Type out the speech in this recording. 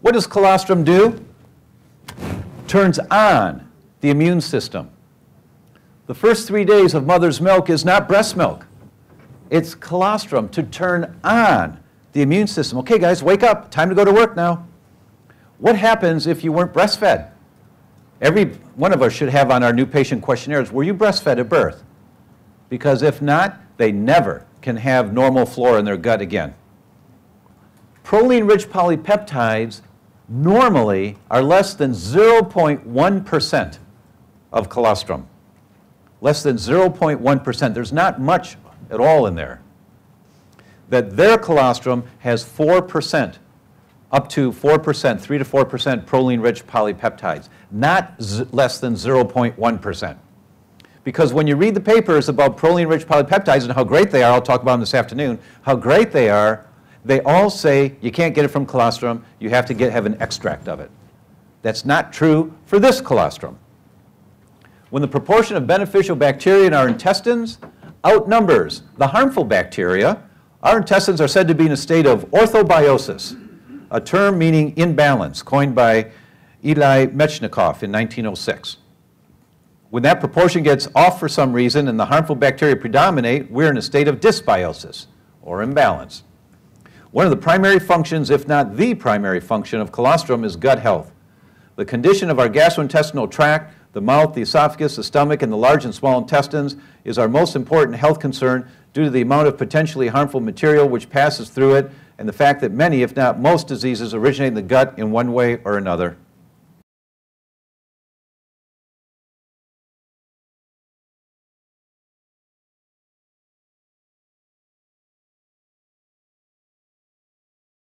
What does colostrum do? Turns on the immune system. The first 3 days of mother's milk is not breast milk. It's colostrum to turn on the immune system. Okay, guys, wake up. Time to go to work now. What happens if you weren't breastfed? Every one of us should have on our new patient questionnaires, were you breastfed at birth? Because if not, they never can have normal flora in their gut again. Proline-rich polypeptides normally are less than 0.1% of colostrum. Less than 0.1%. There's not much at all in there. That their colostrum has 4%, up to 4%, 3 to 4% proline-rich polypeptides, not less than 0.1%. Because when you read the papers about proline-rich polypeptides and how great they are, I'll talk about them this afternoon, how great they are, they all say you can't get it from colostrum, you have to have an extract of it. That's not true for this colostrum. When the proportion of beneficial bacteria in our intestines outnumbers the harmful bacteria, our intestines are said to be in a state of orthobiosis, a term meaning imbalance, coined by Eli Metchnikoff in 1906. When that proportion gets off for some reason and the harmful bacteria predominate, we're in a state of dysbiosis, or imbalance. One of the primary functions, if not the primary function of colostrum, is gut health. The condition of our gastrointestinal tract, the mouth, the esophagus, the stomach, and the large and small intestines is our most important health concern due to the amount of potentially harmful material which passes through it and the fact that many, if not most, diseases originate in the gut in one way or another.